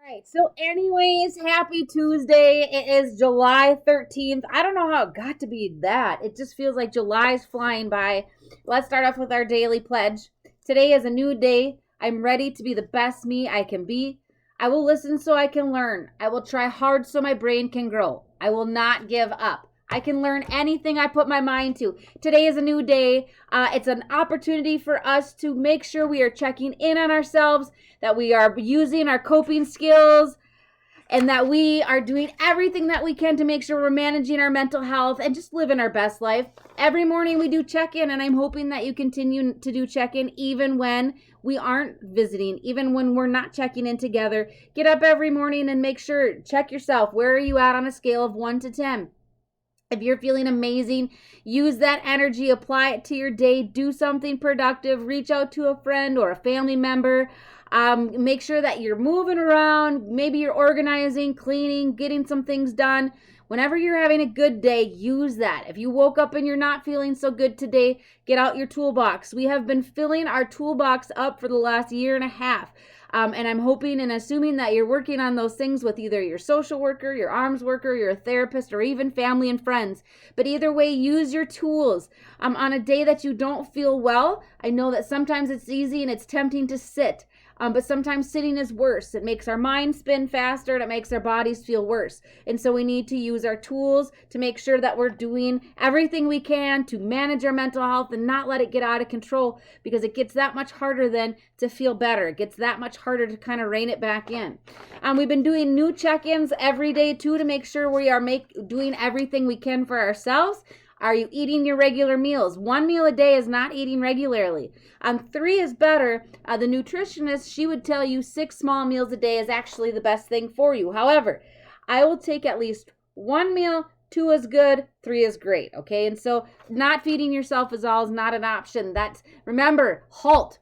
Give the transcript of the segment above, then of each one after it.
Right. So, anyways, happy Tuesday. It is July 13th. I don't know how it got to be that. It just feels like July's flying by. Let's start off with our daily pledge. Today is a new day. I'm ready to be the best me I can be. I will listen so I can learn. I will try hard so my brain can grow. I will not give up. I can learn anything I put my mind to. Today is a new day. It's an opportunity for us to make sure we are checking in on ourselves, that we are using our coping skills, and that we are doing everything that we can to make sure we're managing our mental health and just living our best life. Every morning we do check-in, and I'm hoping that you continue to do check-in even when we aren't visiting, even when we're not checking in together. Get up every morning and make sure, check yourself. Where are you at on a scale of 1 to 10? If you're feeling amazing, use that energy, apply it to your day, do something productive, reach out to a friend or a family member. Make sure that you're moving around. Maybe you're organizing, cleaning, getting some things done. Whenever you're having a good day, use that. If you woke up and you're not feeling so good today, get out your toolbox. We have been filling our toolbox up for the last year and a half. And I'm hoping and assuming that you're working on those things with either your social worker, your arms worker, your therapist, or even family and friends. But either way, use your tools. On a day that you don't feel well, I know that sometimes it's easy and it's tempting to sit. But sometimes sitting is worse. It makes our mind spin faster and it makes our bodies feel worse. And so we need to use our tools to make sure that we're doing everything we can to manage our mental health and not let it get out of control, because it gets that much harder then to feel better. It gets that much harder to kind of rein it back in. We've been doing new check-ins every day too to make sure we are doing everything we can for ourselves. Are you eating your regular meals? 1 meal a day is not eating regularly. 3 is better. The nutritionist, she would tell you 6 small meals a day is actually the best thing for you. However, I will take at least 1 meal, 2 is good, 3 is great, okay? And so not feeding yourself is not an option. Remember, HALT.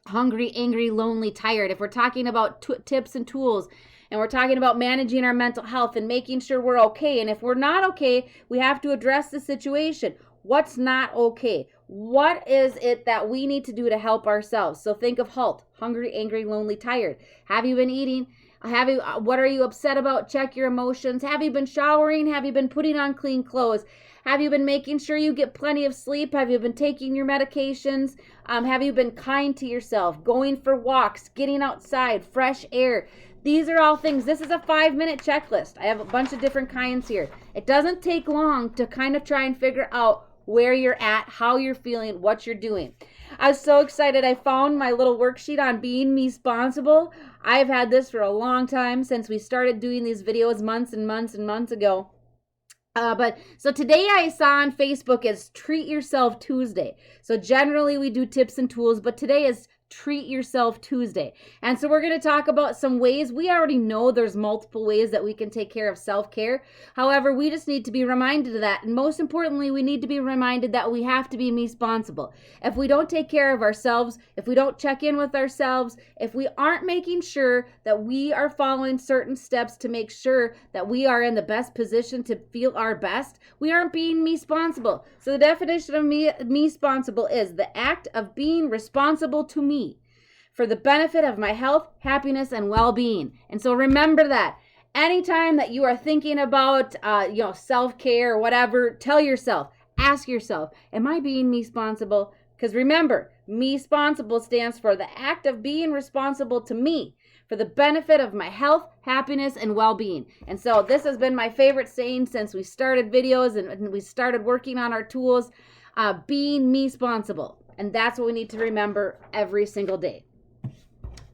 Hungry, angry, lonely, tired. If we're talking about tips and tools, and we're talking about managing our mental health and making sure we're okay. And if we're not okay, we have to address the situation. What's not okay? What is it that we need to do to help ourselves? So think of HALT. Hungry, angry, lonely, tired. Have you been eating? What are you upset about? Check your emotions. Have you been showering? Have you been putting on clean clothes? Have you been making sure you get plenty of sleep? Have you been taking your medications? Have you been kind to yourself? Going for walks, getting outside, fresh air. These are all things. This is a 5-minute checklist. I have a bunch of different kinds here. It doesn't take long to kind of try and figure out where you're at, how you're feeling, what you're doing. I was so excited. I found my little worksheet on being me sponsible. I've had this for a long time, since we started doing these videos months and months and months ago. So today I saw on Facebook is Treat Yourself Tuesday. So generally we do tips and tools, but today is Treat Yourself Tuesday. And so we're going to talk about some ways. We already know there's multiple ways that we can take care of self-care. However, we just need to be reminded of that. And most importantly, we need to be reminded that we have to be me-sponsible. If we don't take care of ourselves, if we don't check in with ourselves, if we aren't making sure that we are following certain steps to make sure that we are in the best position to feel our best, we aren't being me-sponsible. So the definition of me-sponsible is the act of being responsible to me for the benefit of my health, happiness, and well-being. And so remember that. Anytime that you are thinking about, self-care or whatever, tell yourself, ask yourself, am I being me-sponsible? Because remember, me-sponsible stands for the act of being responsible to me for the benefit of my health, happiness, and well-being. And so this has been my favorite saying since we started videos and we started working on our tools, being me-sponsible. And that's what we need to remember every single day.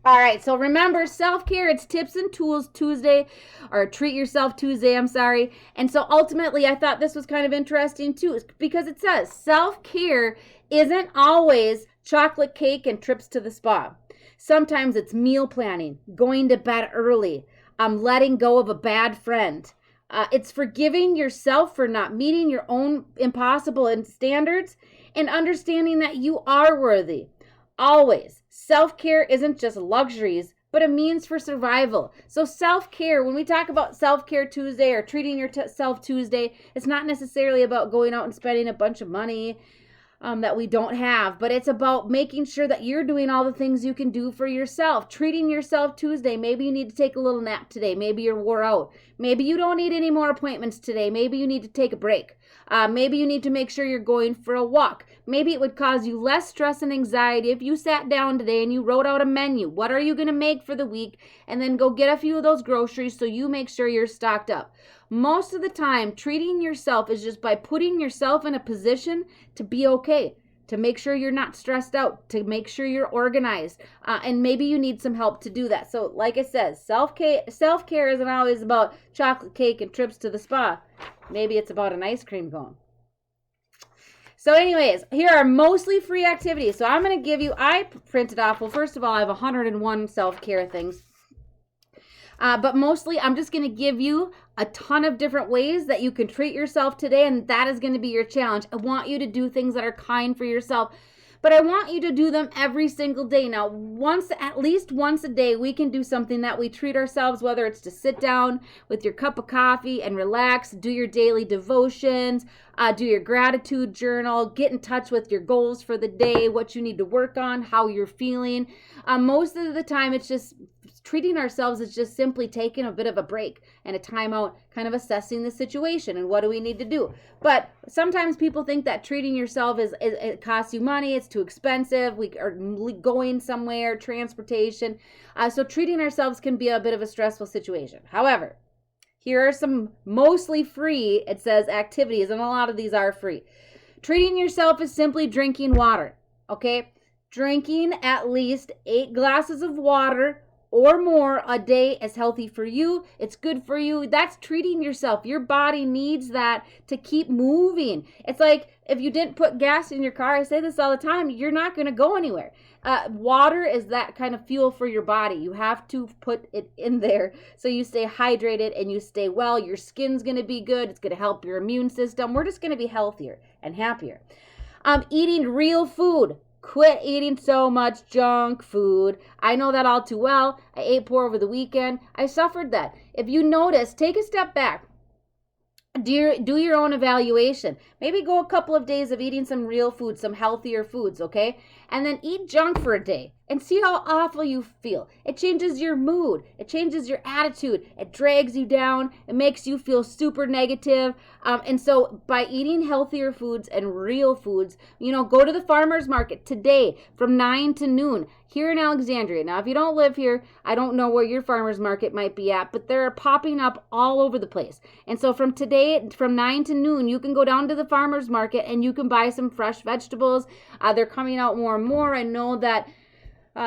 All right, so remember, self-care, it's Tips and Tools Tuesday, or Treat Yourself Tuesday, I'm sorry. And so ultimately, I thought this was kind of interesting too, because it says self-care isn't always chocolate cake and trips to the spa. Sometimes it's meal planning, going to bed early, letting go of a bad friend. It's forgiving yourself for not meeting your own impossible standards and understanding that you are worthy. Always. Self-care isn't just luxuries, but a means for survival. So self-care, when we talk about self-care Tuesday or treating yourself Tuesday, it's not necessarily about going out and spending a bunch of money. that we don't have, but it's about making sure that you're doing all the things you can do for yourself. Treating yourself Tuesday. Maybe you need to take a little nap today. Maybe you're wore out. Maybe you don't need any more appointments today. Maybe you need to take a break. Maybe you need to make sure you're going for a walk. Maybe it would cause you less stress and anxiety if you sat down today and you wrote out a menu. What are you going to make for the week? And then go get a few of those groceries so you make sure you're stocked up. Most of the time, treating yourself is just by putting yourself in a position to be okay, to make sure you're not stressed out, to make sure you're organized, and maybe you need some help to do that. So like I said, self-care isn't always about chocolate cake and trips to the spa. Maybe it's about an ice cream cone. So anyways, here are mostly free activities. So I'm going to give you, I printed off, well, first of all, I have 101 self-care things. But mostly, I'm just going to give you a ton of different ways that you can treat yourself today, and that is going to be your challenge. I want you to do things that are kind for yourself, but I want you to do them every single day. Now, at least once a day, we can do something that we treat ourselves, whether it's to sit down with your cup of coffee and relax, do your daily devotions, do your gratitude journal, get in touch with your goals for the day, what you need to work on, how you're feeling. Most of the time, it's just treating ourselves is just simply taking a bit of a break and a time out, kind of assessing the situation and what do we need to do. But sometimes people think that treating yourself it costs you money, it's too expensive, we are going somewhere, transportation. So treating ourselves can be a bit of a stressful situation. However, here are some mostly free, it says, activities, and a lot of these are free. Treating yourself is simply drinking water, okay? Drinking at least 8 glasses of water or more a day is healthy for you. It's good for you. That's treating yourself. Your body needs that to keep moving. It's like if you didn't put gas in your car, I say this all the time, you're not going to go anywhere. Water is that kind of fuel for your body. You have to put it in there so you stay hydrated and you stay well. Your skin's going to be good. It's going to help your immune system. We're just going to be healthier and happier. Eating real food. Quit eating so much junk food. I know that all too well. I ate poor over the weekend. I suffered that. If you notice, take a step back. Do your own evaluation. Maybe go a couple of days of eating some real food, some healthier foods, okay? And then eat junk for a day and see how awful you feel. It changes your mood. It changes your attitude. It drags you down. It makes you feel super negative. And so by eating healthier foods and real foods, go to the farmer's market today from 9 to noon here in Alexandria. Now, if you don't live here, I don't know where your farmer's market might be at, but they're popping up all over the place. And so from today, from 9 to noon, you can go down to the farmer's market and you can buy some fresh vegetables. They're coming out more and more. I know that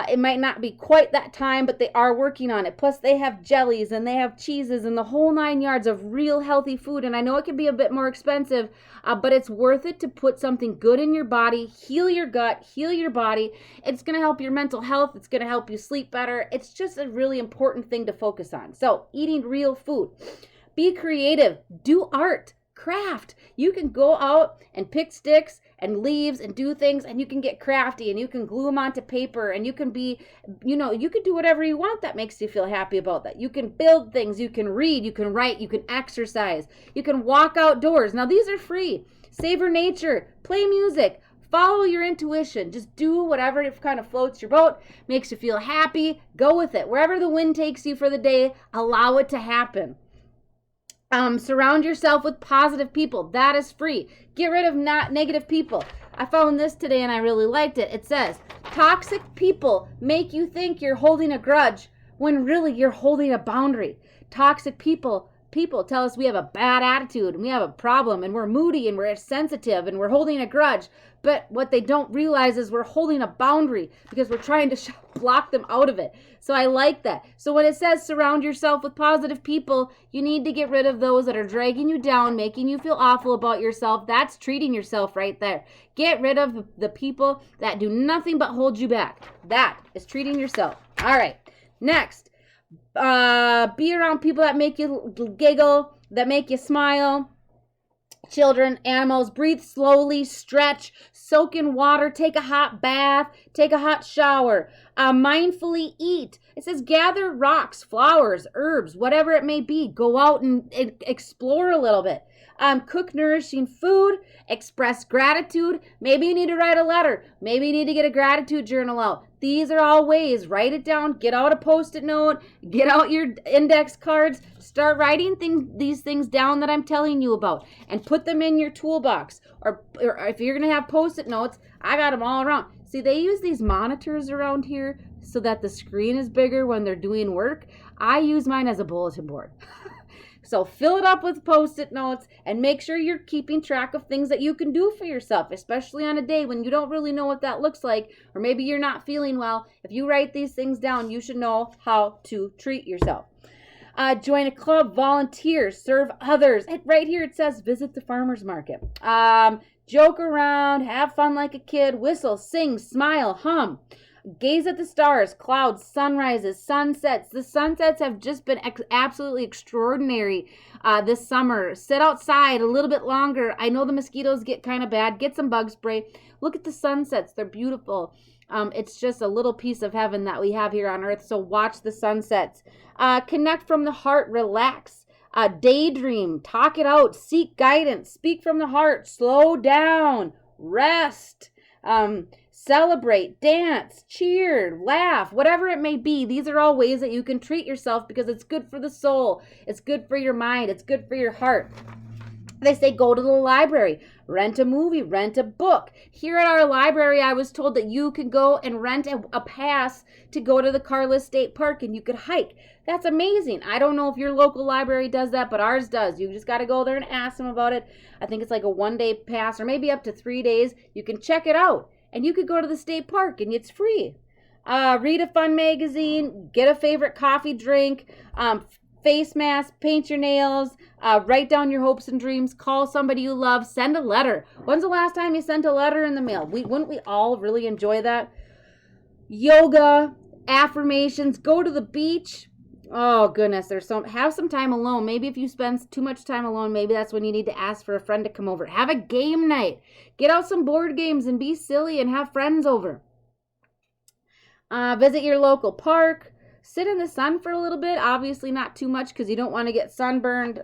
it might not be quite that time, but they are working on it. Plus, they have jellies and they have cheeses and the whole 9 yards of real healthy food. And I know it can be a bit more expensive, but it's worth it to put something good in your body, heal your gut, heal your body. It's going to help your mental health. It's going to help you sleep better. It's just a really important thing to focus on. So, eating real food. Be creative. Do art. Craft. You can go out and pick sticks and leaves and do things, and you can get crafty and you can glue them onto paper, and you can be, you can do whatever you want that makes you feel happy about that. You can build things, you can read, you can write, you can exercise, you can walk outdoors. Now these are free. Savor nature, play music, follow your intuition. Just do whatever kind of floats your boat, makes you feel happy, go with it. Wherever the wind takes you for the day, allow it to happen. Surround yourself with positive people. That is free. Get rid of not negative people. I found this today and I really liked it. It says, toxic people make you think you're holding a grudge when really you're holding a boundary. Toxic people tell us we have a bad attitude and we have a problem and we're moody and we're sensitive and we're holding a grudge. But what they don't realize is we're holding a boundary because we're trying to block them out of it. So I like that. So when it says surround yourself with positive people, you need to get rid of those that are dragging you down, making you feel awful about yourself. That's treating yourself right there. Get rid of the people that do nothing but hold you back. That is treating yourself. All right. Next, be around people that make you giggle, that make you smile. Children, animals, breathe slowly, stretch, soak in water, take a hot bath, take a hot shower, mindfully eat. It says gather rocks, flowers, herbs, whatever it may be. Go out and explore a little bit. Cook nourishing food, express gratitude. Maybe you need to write a letter. Maybe you need to get a gratitude journal out. These are all ways. Write it down, get out a Post-it note, get out your index cards, start writing these things down that I'm telling you about and put them in your toolbox. Or if you're going to have Post-it notes, I got them all around. See, they use these monitors around here so that the screen is bigger when they're doing work. I use mine as a bulletin board. So fill it up with Post-it notes and make sure you're keeping track of things that you can do for yourself, especially on a day when you don't really know what that looks like, or maybe you're not feeling well. If you write these things down, you should know how to treat yourself. Join a club, volunteer, serve others. Right here it says visit the farmer's market. Joke around, have fun like a kid, whistle, sing, smile, hum. Gaze at the stars, clouds, sunrises, sunsets. The sunsets have just been absolutely extraordinary this summer. Sit outside a little bit longer. I know the mosquitoes get kind of bad. Get some bug spray. Look at the sunsets. They're beautiful. It's just a little piece of heaven that we have here on earth. So watch the sunsets. Connect from the heart. Relax. Daydream. Talk it out. Seek guidance. Speak from the heart. Slow down. Rest. Celebrate, dance, cheer, laugh, whatever it may be. These are all ways that you can treat yourself because it's good for the soul. It's good for your mind. It's good for your heart. They say go to the library, rent a movie, rent a book. Here at our library, I was told that you can go and rent a pass to go to the Carlist State Park and you could hike. That's amazing. I don't know if your local library does that, but ours does. You just got to go there and ask them about it. I think it's like a 1-day pass or maybe up to 3 days. You can check it out. And you could go to the state park and it's free. Read a fun magazine, get a favorite coffee drink, face mask, paint your nails, write down your hopes and dreams, call somebody you love, send a letter. When's the last time you sent a letter in the mail? Wouldn't we all really enjoy that? Yoga, affirmations, go to the beach. Oh goodness, have some time alone. Maybe if you spend too much time alone, maybe that's when you need to ask for a friend to come over. Have a game night. Get out some board games and be silly and have friends over. Visit your local park. Sit in the sun for a little bit. Obviously not too much because you don't want to get sunburned.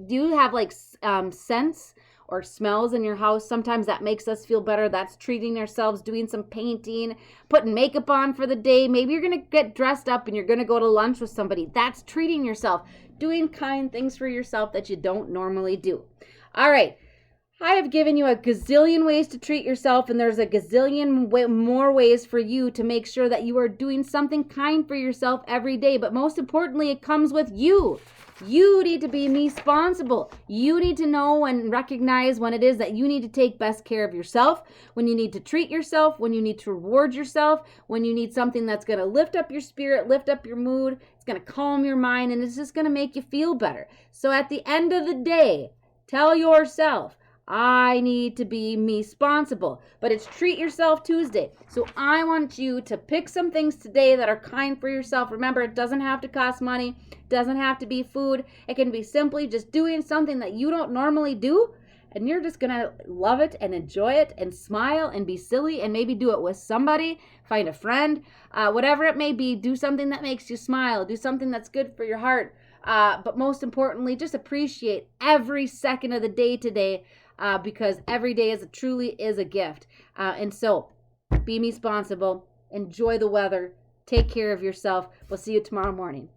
Do you have like scents or smells in your house? Sometimes that makes us feel better. That's treating ourselves, doing some painting, putting makeup on for the day. Maybe you're going to get dressed up and you're going to go to lunch with somebody. That's treating yourself, doing kind things for yourself that you don't normally do. All right. I have given you a gazillion ways to treat yourself, and there's a gazillion more ways for you to make sure that you are doing something kind for yourself every day. But most importantly, it comes with you. You need to be me-sponsible. You need to know and recognize when it is that you need to take best care of yourself, when you need to treat yourself, when you need to reward yourself, when you need something that's going to lift up your spirit, lift up your mood, it's going to calm your mind, and it's just going to make you feel better. So at the end of the day, tell yourself, I need to be me-sponsible. But it's Treat Yourself Tuesday. So I want you to pick some things today that are kind for yourself. Remember, it doesn't have to cost money. It doesn't have to be food. It can be simply just doing something that you don't normally do. And you're just going to love it and enjoy it and smile and be silly and maybe do it with somebody. Find a friend. Whatever it may be, do something that makes you smile. Do something that's good for your heart. But most importantly, just appreciate every second of the day today. Because every day truly is a gift. And so, be me-sponsible. Enjoy the weather. Take care of yourself. We'll see you tomorrow morning.